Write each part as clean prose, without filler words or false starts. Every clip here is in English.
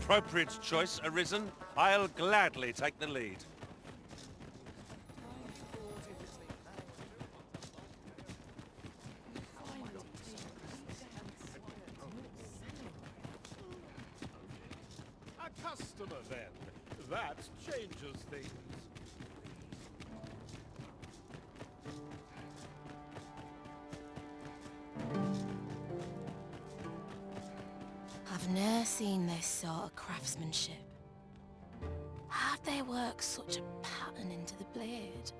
appropriate choice arisen, I'll gladly take the lead. A customer, then. That changes things. I've ne'er seen this sort of craftsmanship. How'd they work such a pattern into the blade?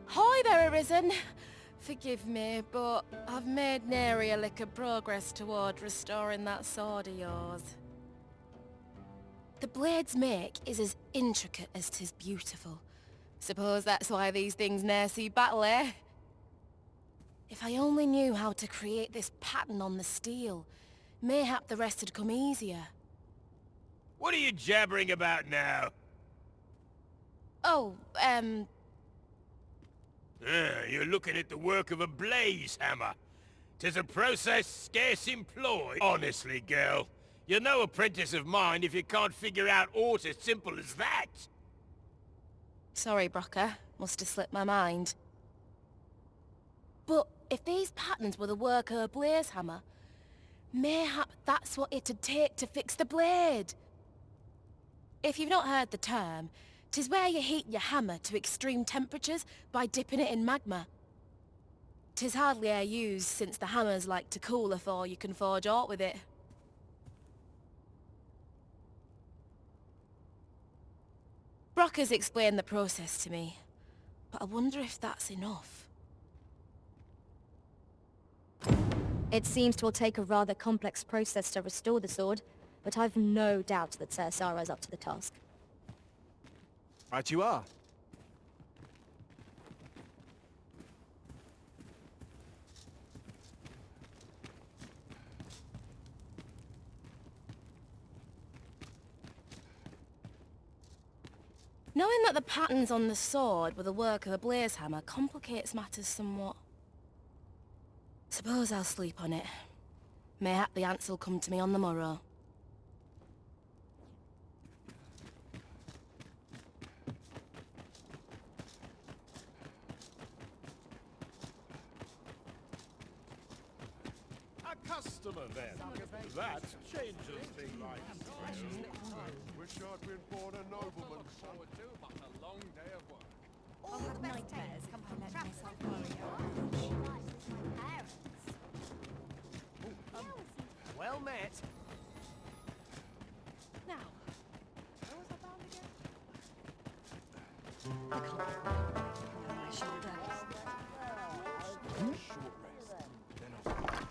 Hi there, Arisen! Forgive me, but I've made nary a lick of progress toward restoring that sword of yours. The blade's make is as intricate as 'tis beautiful. Suppose that's why these things ne'er see battle, eh? If I only knew how to create this pattern on the steel, mayhap the rest had come easier. What are you jabbering about now? Oh, You're looking at the work of a blaze hammer. 'Tis a process scarce employed. Honestly, girl, you're no apprentice of mine if you can't figure out aught as simple as that. Sorry, Brocker. Must have slipped my mind. But if these patterns were the work of a blaze hammer, mayhap that's what it'd take to fix the blade. If you've not heard the term, 'tis where you heat your hammer to extreme temperatures by dipping it in magma. 'Tis hardly e'er used since the hammers like to cool afore you can forge aught with it. Brocker's explained the process to me, but I wonder if that's enough. It seems to take a rather complex process to restore the sword, but I've no doubt that Sara is up to the task. Right you are. Knowing that the patterns on the sword were the work of a blaze hammer complicates matters somewhat. Suppose I'll sleep on it. Mayhap the answer'll come to me on the morrow. A customer, then. That changes things. Wish I'd been born a nobleman. All the nightmares come from myself worry. Well met. Now, where was I bound again? Short rest. Then I'll...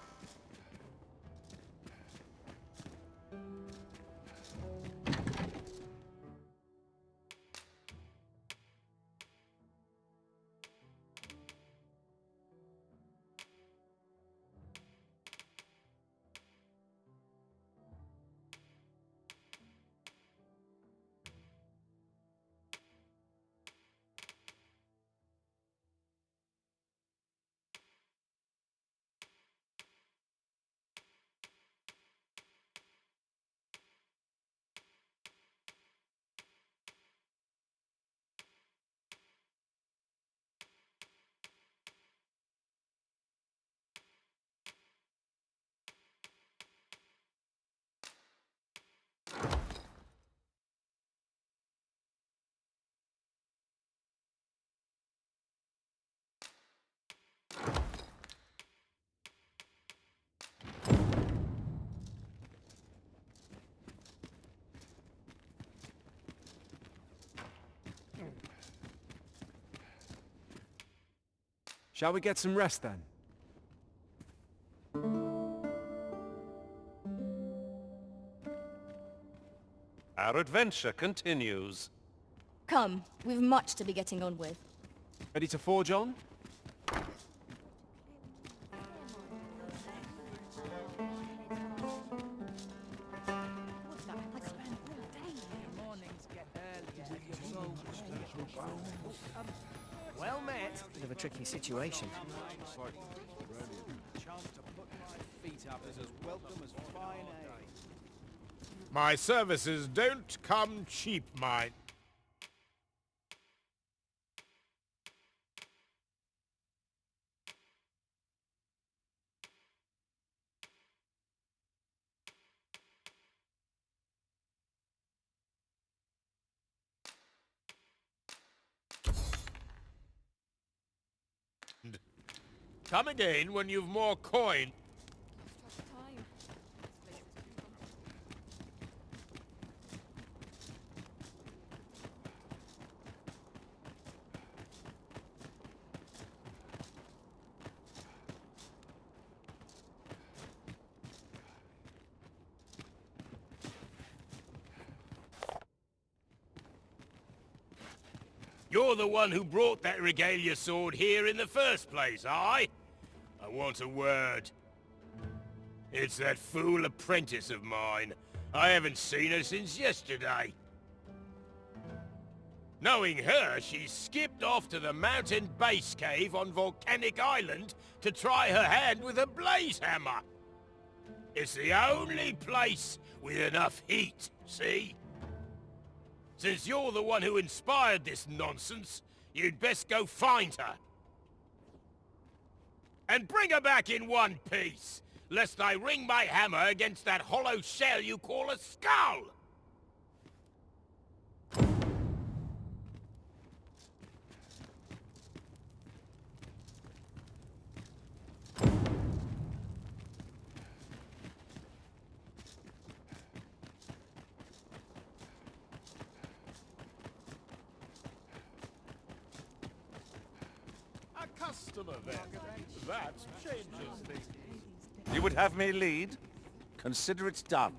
Shall we get some rest then? Our adventure continues. Come, we've much to be getting on with. Ready to forge on? Well met. Bit of a tricky situation. Chance to put my feet up is as welcome as fine ale. My services don't come cheap, mine. Come again when you've more coin. You're the one who brought that regalia sword here in the first place, aye? I want a word. It's that fool apprentice of mine. I haven't seen her since yesterday. Knowing her, she skipped off to the mountain base cave on Volcanic Island to try her hand with a blaze hammer. It's the only place with enough heat, see? Since you're the one who inspired this nonsense, you'd best go find her. And bring her back in one piece, lest I ring my hammer against that hollow shell you call a skull! A customer then. That changes things. You would have me lead? Consider it done.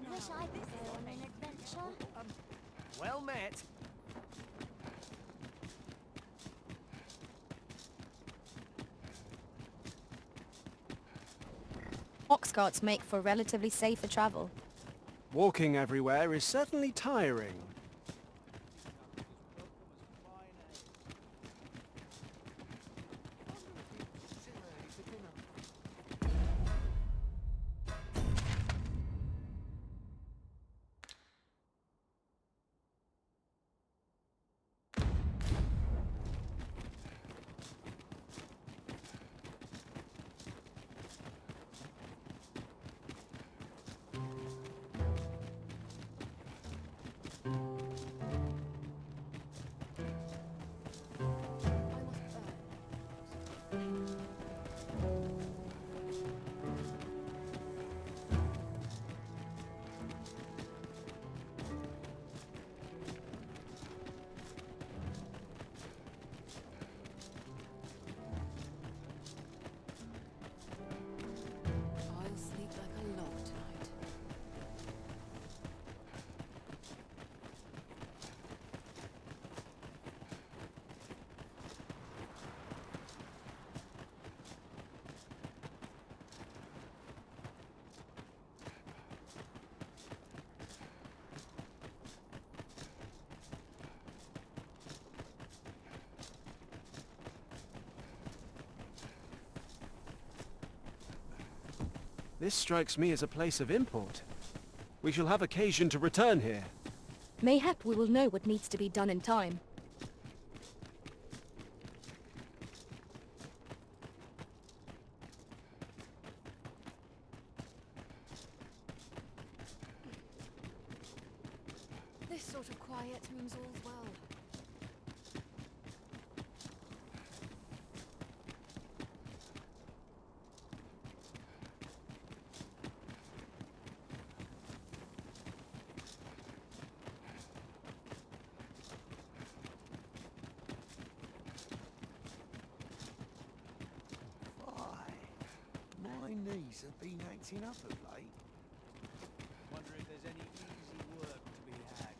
Wish I'd been on an adventure. Well met. Ox carts make for relatively safer travel. Walking everywhere is certainly tiring. I'll sleep like a log tonight. This strikes me as a place of import. We shall have occasion to return here. Mayhap we will know what needs to be done in time. This sort of quiet means all's well. police have been acting up of late. Wonder if there's any easy work to be had.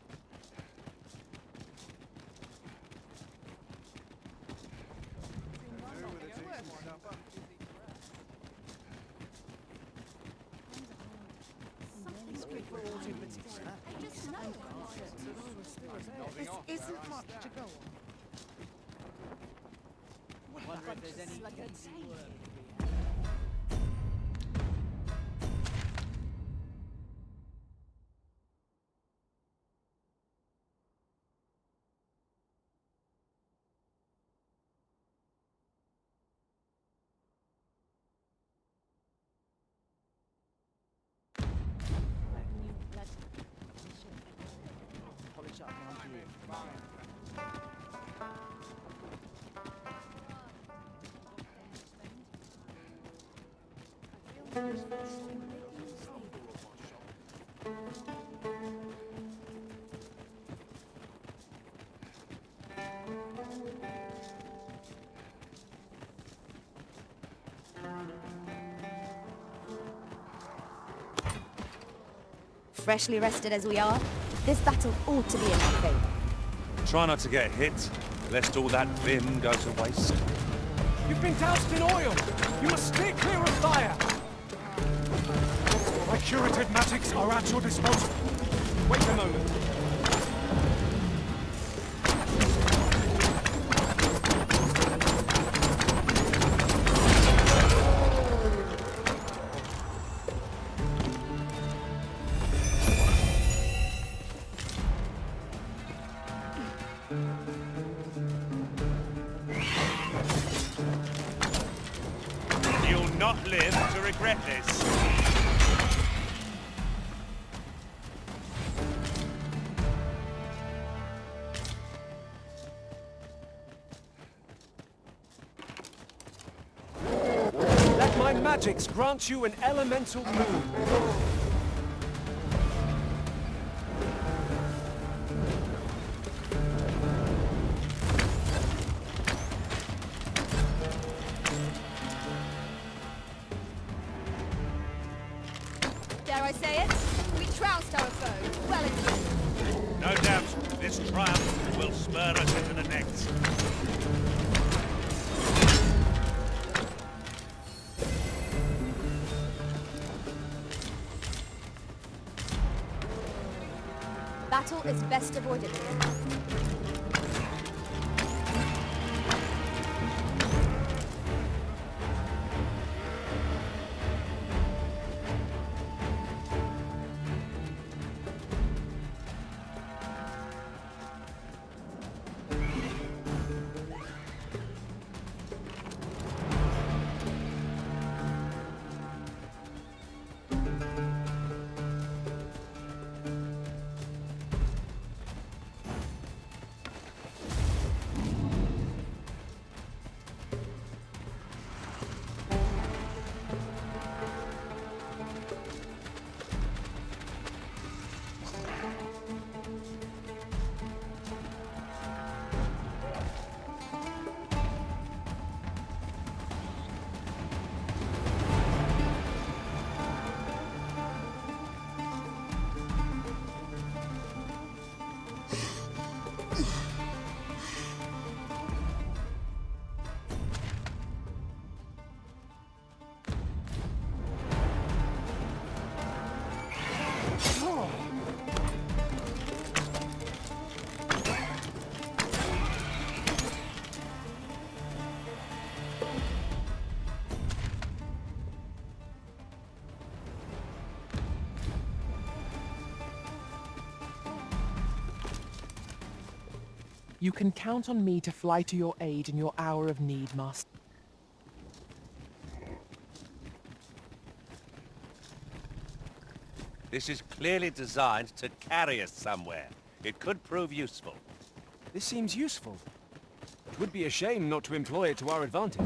This isn't much to go on. Wonder if there's any Like a easy tape. work to be had. Polish up my gear. Freshly rested as we are, this battle ought to be in our favour. Try not to get hit, lest all that vim go to waste. You've been doused in oil! You must stay clear of fire! My curative magics are at your disposal. Wait a moment. You'll not live to regret this. Let my magics grant you an elemental boon. Dare I say it? We trounced our foe, well and good. No doubt, this triumph will spur us into the next. Battle is best avoided. You can count on me to fly to your aid in your hour of need, Master. This is clearly designed to carry us somewhere. It could prove useful. This seems useful. It would be a shame not to employ it to our advantage.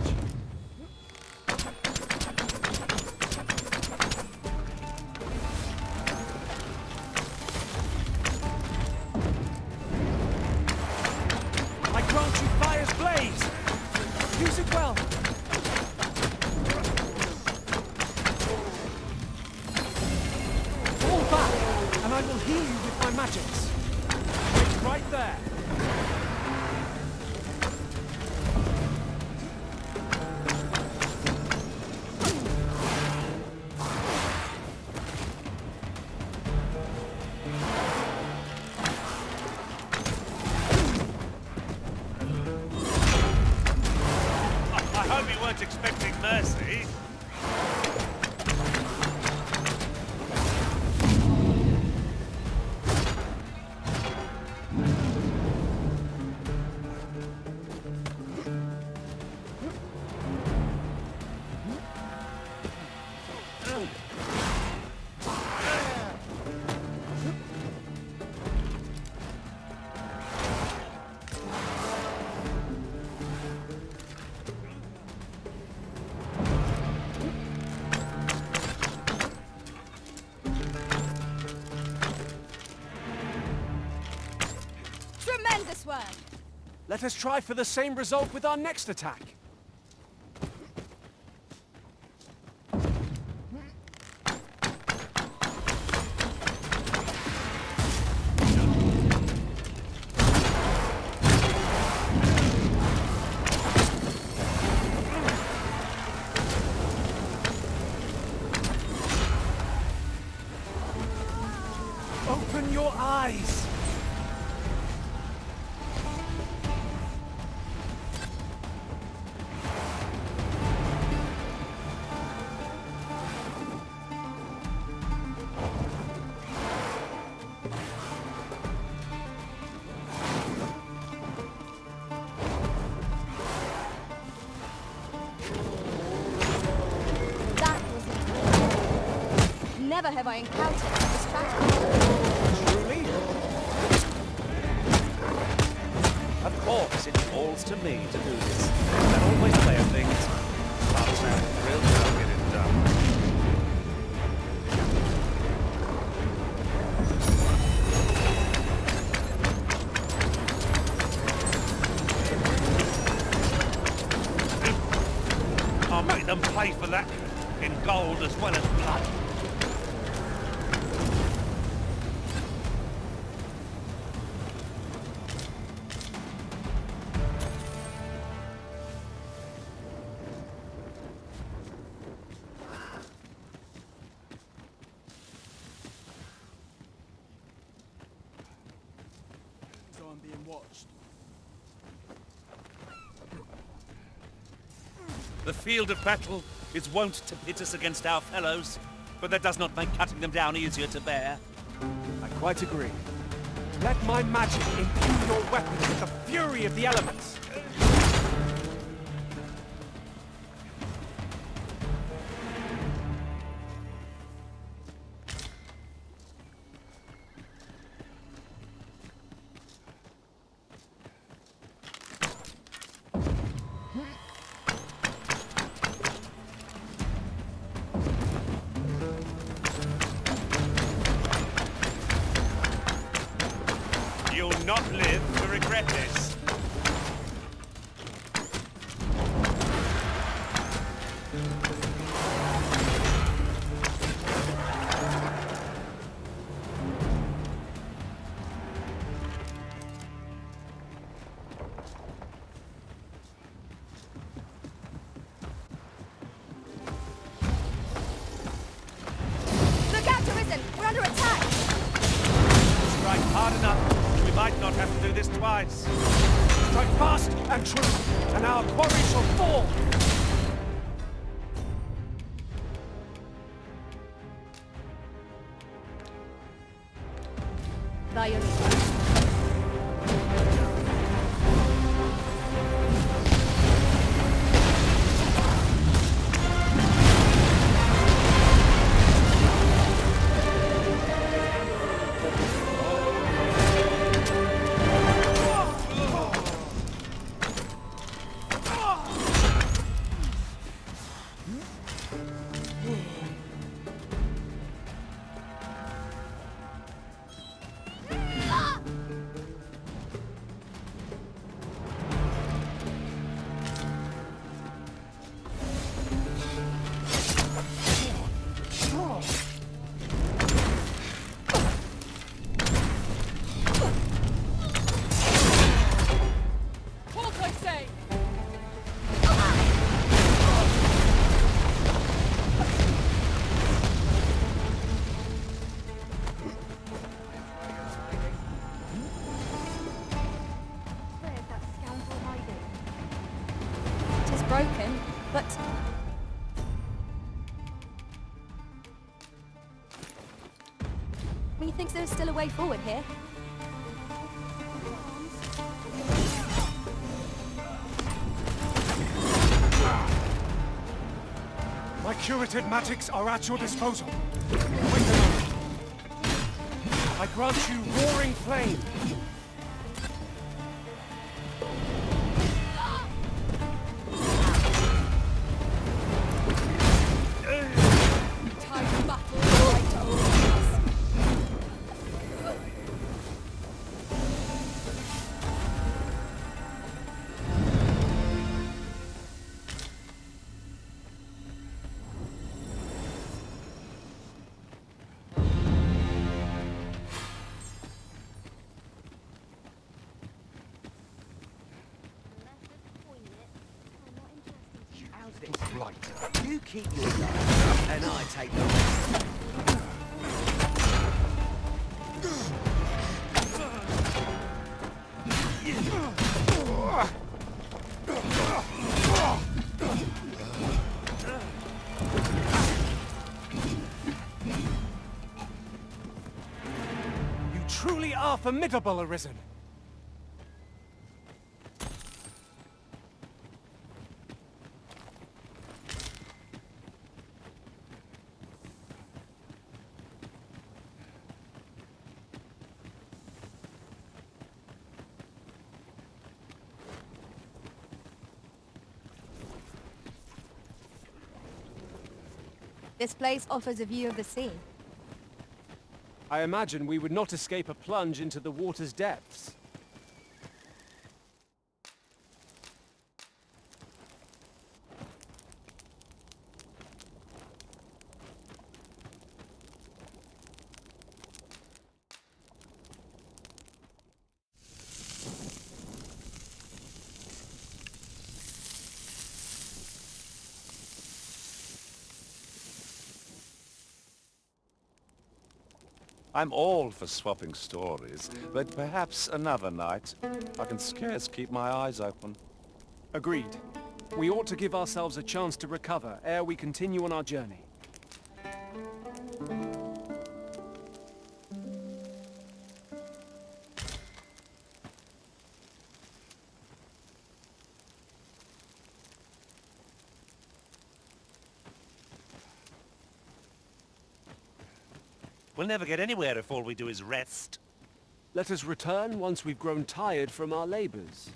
I grant you fire's blaze! Use it well! I will heal you with my magics. Wait right there. I hope you weren't expecting mercy. Tremendous work! Let us try for the same result with our next attack. Open your eyes! That was it. Never have I encountered this strategy. Truly? Of course, it falls to me to do this. That always way of things. But I'm thrilled to get it done. I'll make them pay for that in gold as well as blood. So I'm being watched. The field of battle is wont to pit us against our fellows, but that does not make cutting them down easier to bear. I quite agree. Let my magic imbue your weapons with the fury of the elements. You'll not live to regret this. Look out, Arisen! We're under attack! Strike hard enough. We might not have to do this twice. Strike fast and true, and our quarry shall fall! Violin. But... Methinks there's still a way forward here. My curative magics are at your disposal. Wait a moment. I grant you roaring flame. Time battle right over us. Right. You keep your gun, and I take the rest. You truly are formidable, Arisen. This place offers a view of the sea. I imagine we would not escape a plunge into the water's depths. I'm all for swapping stories, but perhaps another night. I can scarce keep my eyes open. Agreed. We ought to give ourselves a chance to recover ere we continue on our journey. We'll never get anywhere if all we do is rest. Let us return once we've grown tired from our labors.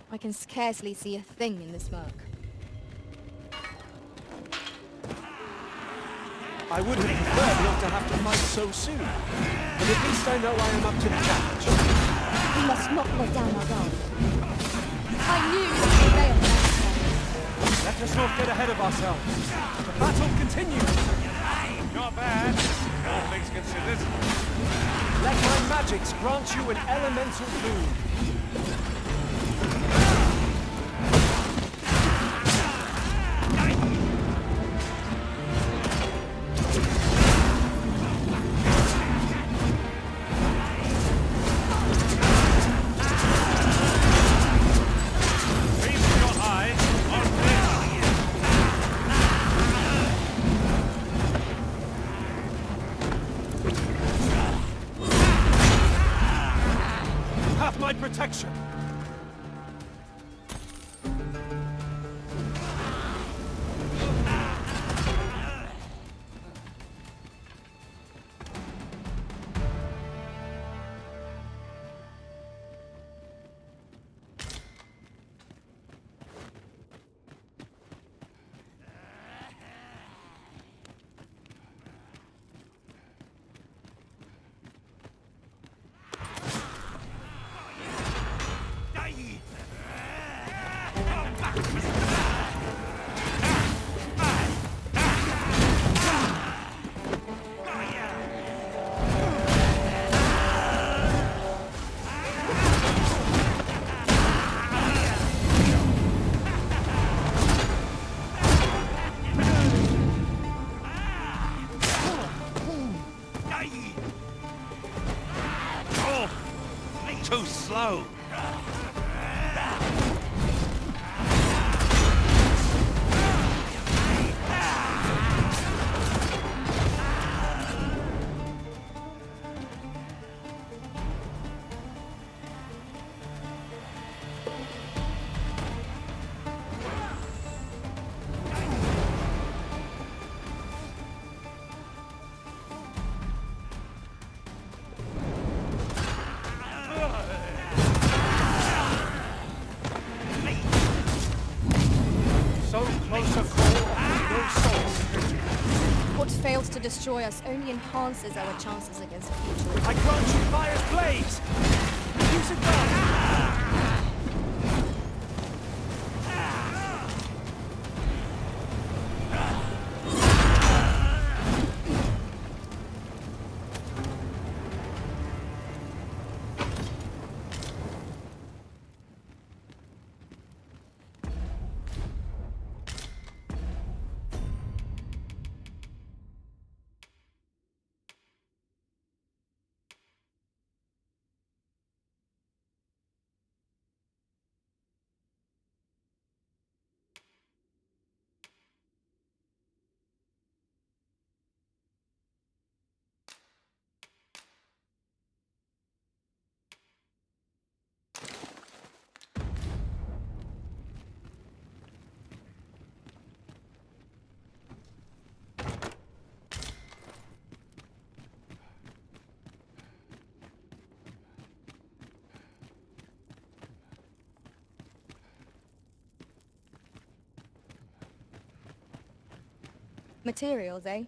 I can scarcely see a thing in the smoke. I would have preferred not to have to fight so soon, but at least I know I am up to the challenge. We must not let down our guard. I knew you would prevail last time. Let us not get ahead of ourselves. The battle continues. Not bad, all things considered. Let my magics grant you an elemental boon. Have my protection. too slow. So close a call offers no solace. What fails to destroy us only enhances our chances against the future. I grant you fire's blaze! Use a gun! Materials, eh?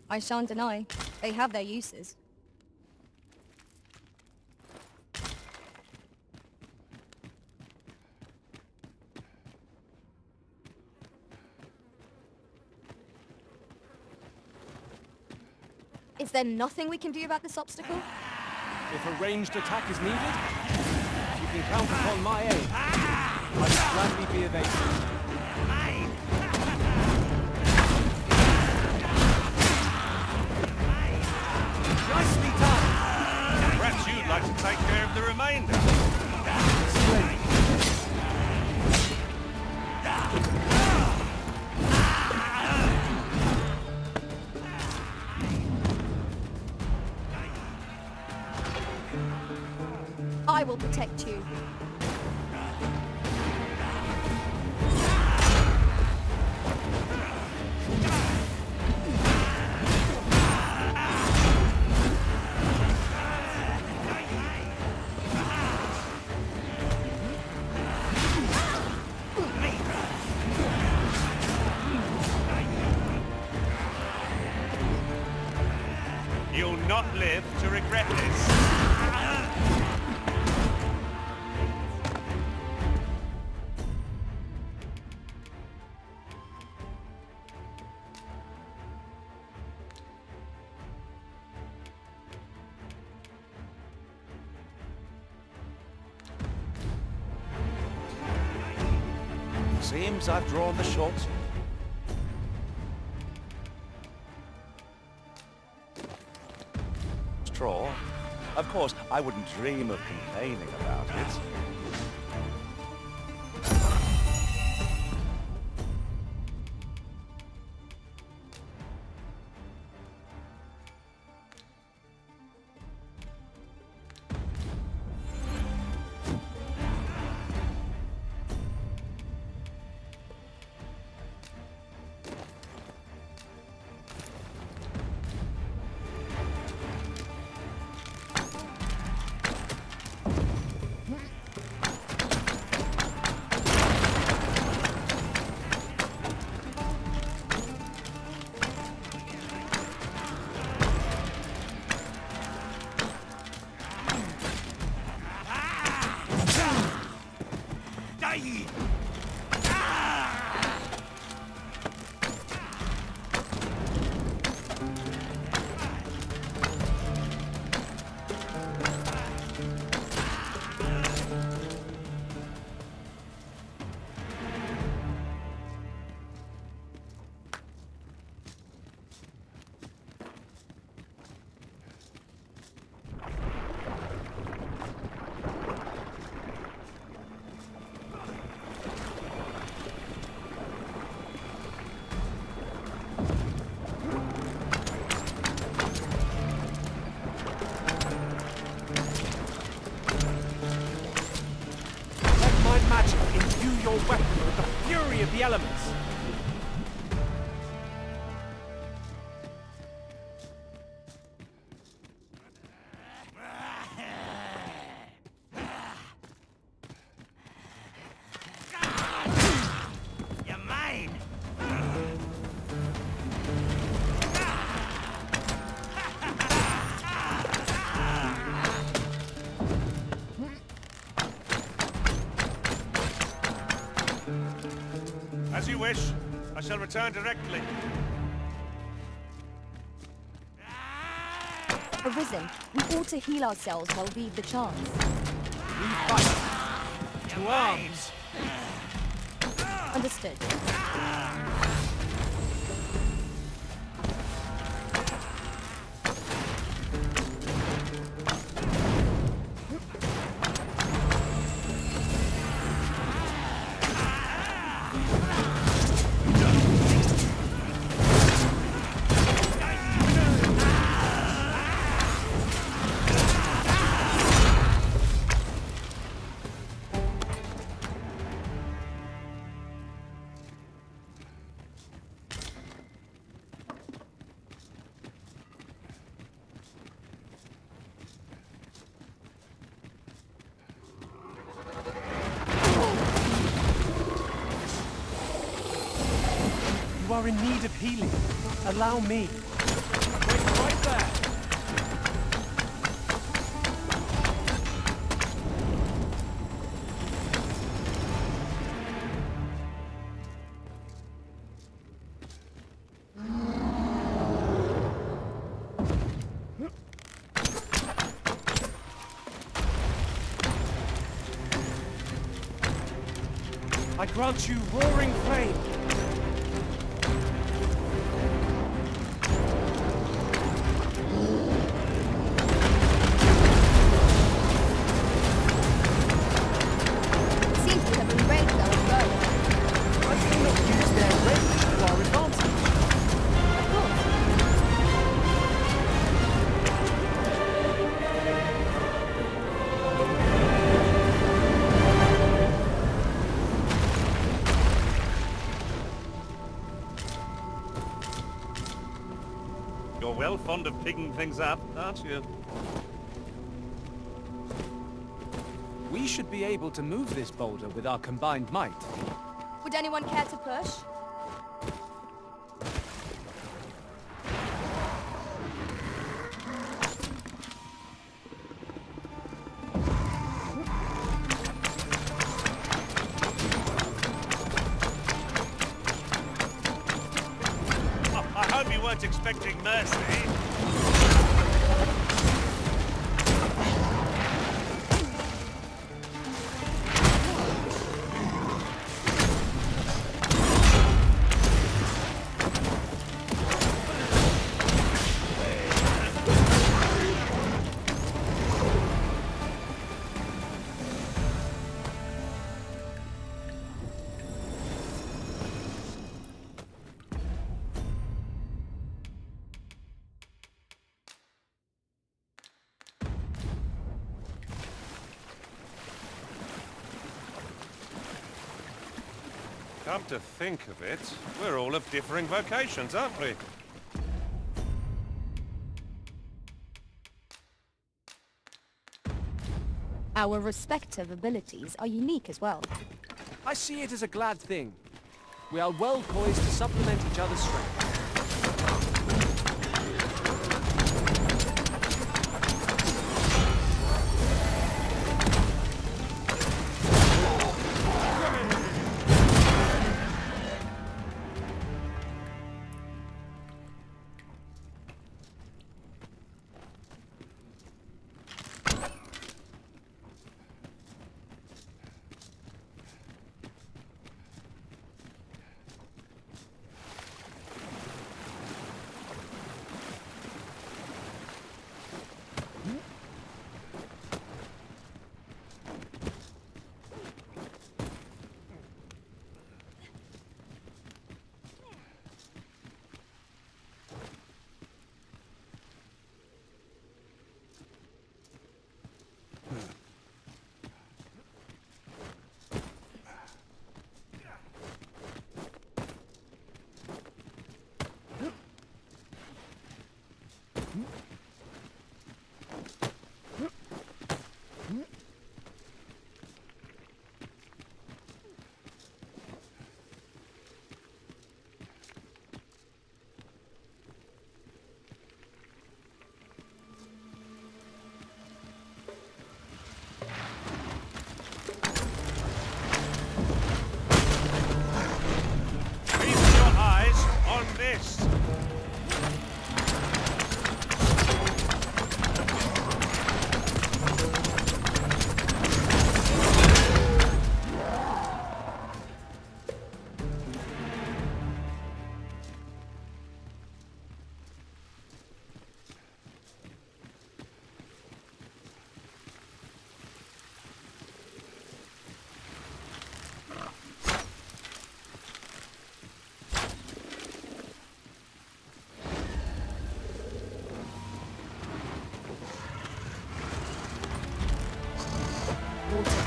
I shan't deny. They have their uses. Is there nothing we can do about this obstacle? If a ranged attack is needed, you can count upon my aid. I will gladly be evasive. Nicely done! Perhaps you'd like to take care of the remainder. Splendid. I will protect you. You'll not live to regret this. Seems I've drawn the short. Straw. Of course, I wouldn't dream of complaining about it. your weapon with the fury of the elements. You're mine! As you wish. I shall return directly. Arisen, we ought to heal ourselves while we've the chance. We fight. To arms. Understood. You are in need of healing. Allow me. Wait right there. I grant you roaring flame. Seems to have been raised our bow. I cannot use their range to our advantage. Of course. You're well fond of picking things up, aren't you? We should be able to move this boulder with our combined might. Would anyone care to push? I hope you weren't expecting mercy. Come to think of it, we're all of differing vocations, aren't we? Our respective abilities are unique as well. I see it as a glad thing. We are well poised to supplement each other's strength.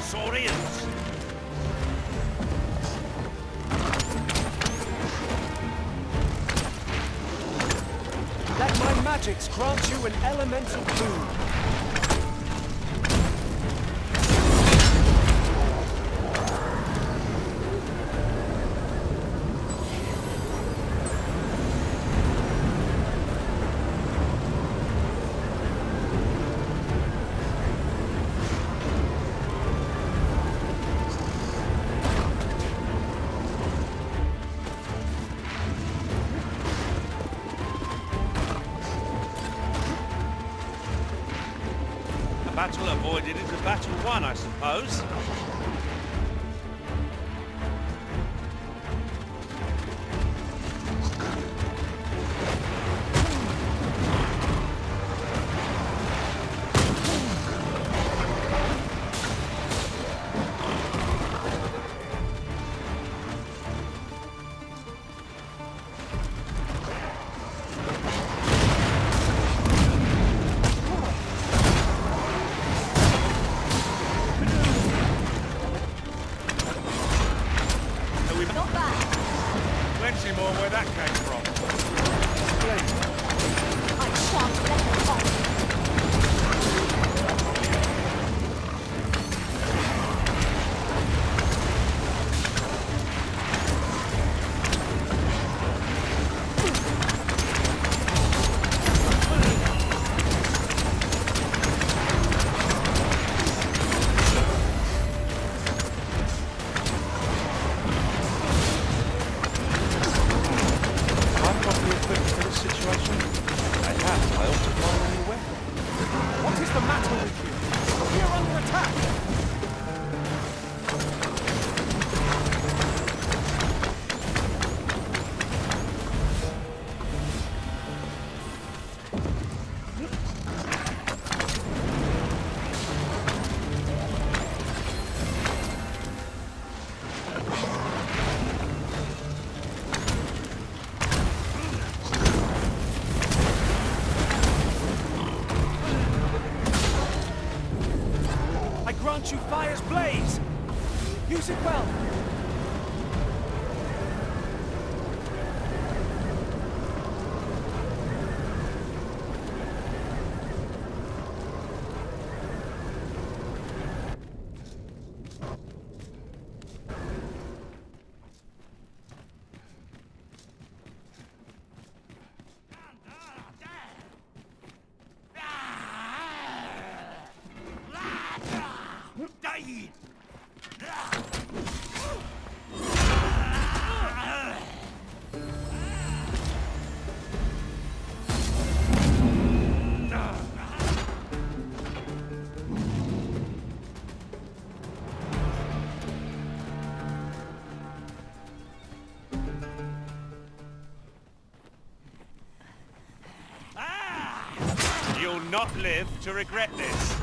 Saurians! Let my magics grant you an elemental boon. Battle avoided is a battle won, I suppose. Plenty more where that came from. I shan't let them off. I'm properly equipped for this situation. I ought to find a new weapon. What is the matter with you? We are under attack! I grant you fire's blaze! Use it well! You'll not live to regret this.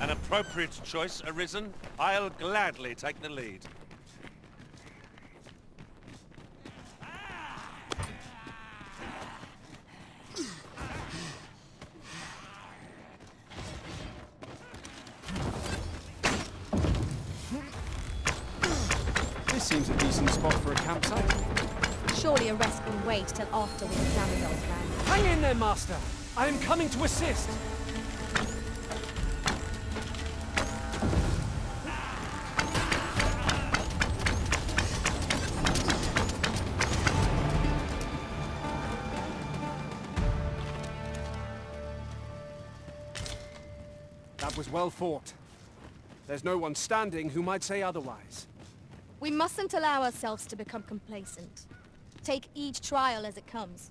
An appropriate choice arisen. I'll gladly take the lead. This seems a decent spot for a campsite. Surely a rest can wait till after we've examined old man. Hang in there, Master! I am coming to assist! That was well fought. There's no one standing who might say otherwise. We mustn't allow ourselves to become complacent. Take each trial as it comes.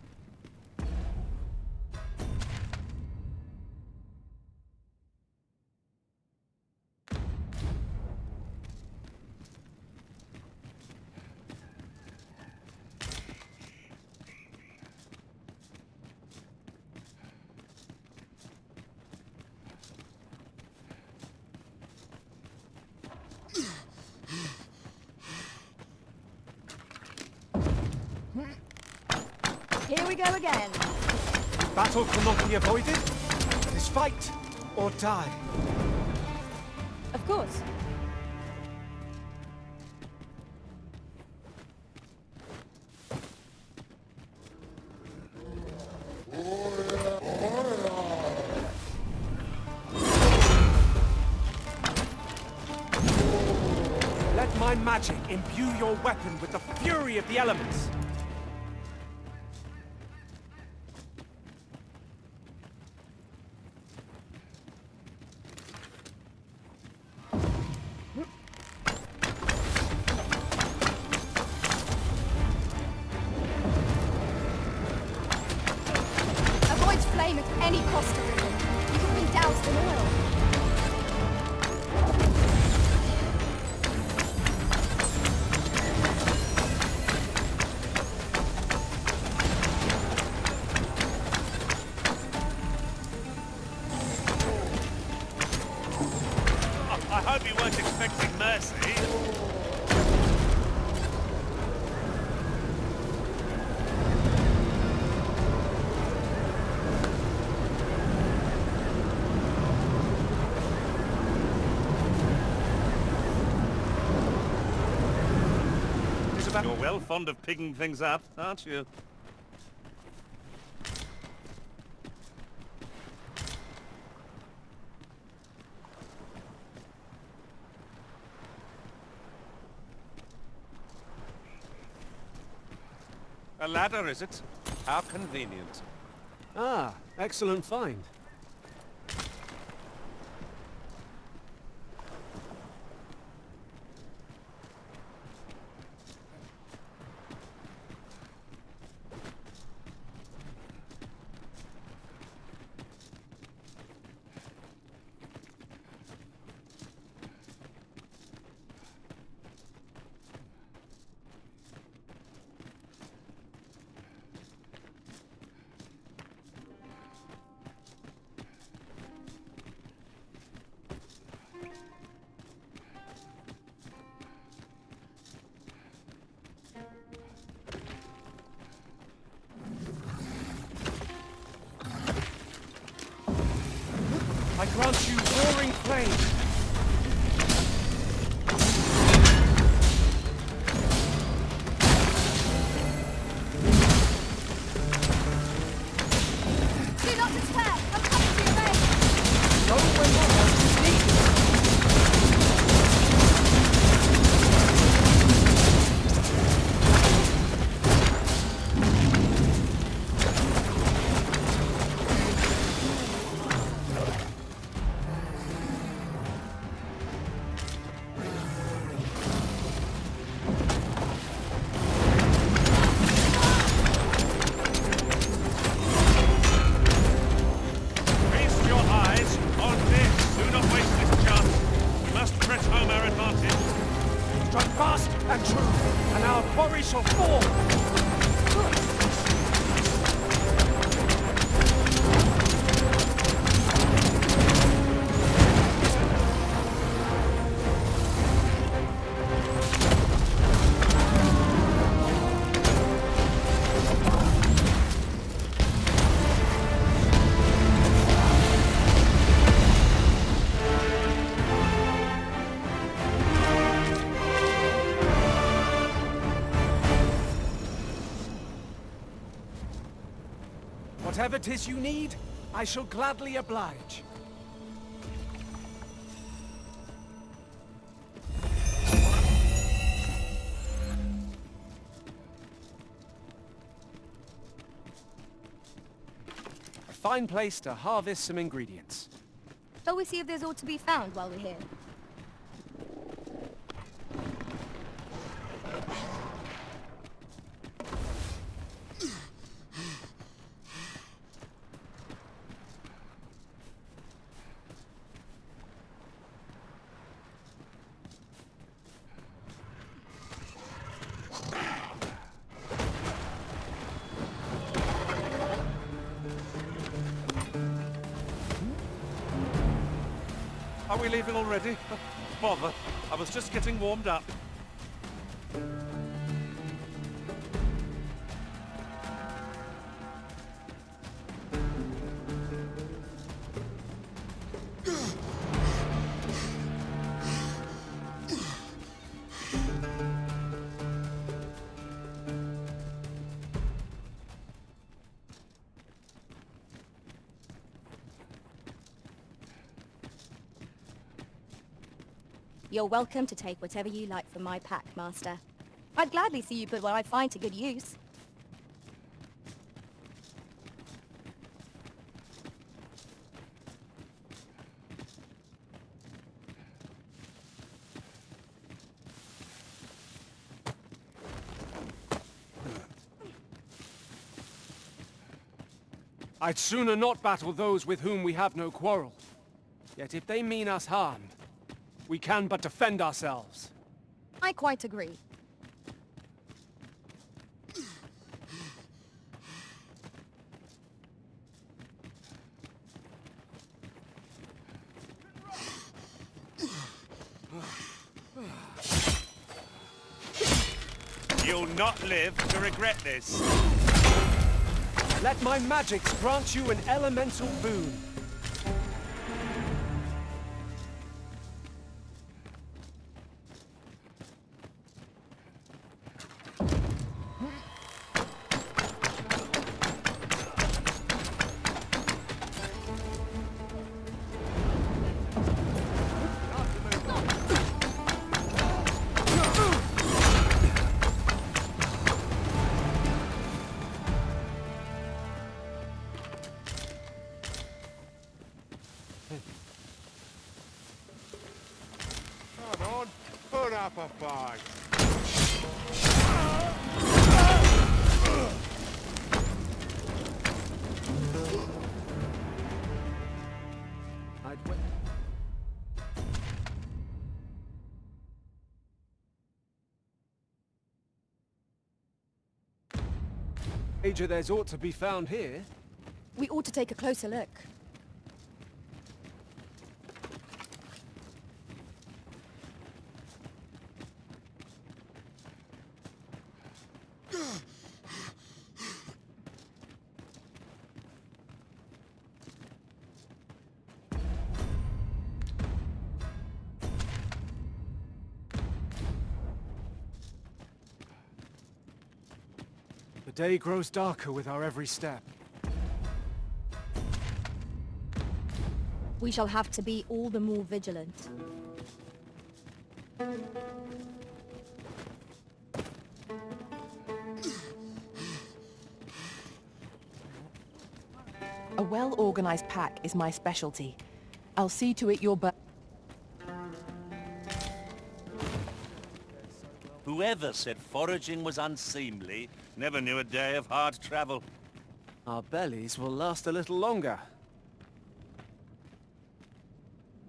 we go again. Battle cannot be avoided. It is fight or die. Of course. Let my magic imbue your weapon with the fury of the elements. Avoid flame at any cost, everyone. You could be doused in oil. I hope you weren't expecting mercy. You're well fond of picking things up, aren't you? A ladder, is it? How convenient. Ah, excellent find. I grant you roaring flame. Do not despair! I'm coming to your aid! Go when your help is needed. Feast your eyes on this. Do not waste this chance. We must press home our advantage. Strike fast and true, and our quarry shall fall. Whatever 'tis you need, I shall gladly oblige. A fine place to harvest some ingredients. Shall we see if there's aught to be found while we're here? Are we leaving already? Bother. I was just getting warmed up. You're welcome to take whatever you like from my pack, Master. I'd gladly see you put what I find to good use. I'd sooner not battle those with whom we have no quarrel. Yet if they mean us harm, we can but defend ourselves. I quite agree. You'll not live to regret this. Let my magics grant you an elemental boon. Come on, put up a fight. I'd wait. Wager there's aught to be found here. We ought to take a closer look. The day grows darker with our every step. We shall have to be all the more vigilant. A well-organized pack is my specialty. I'll see to it your Whoever said foraging was unseemly never knew a day of hard travel. Our bellies will last a little longer.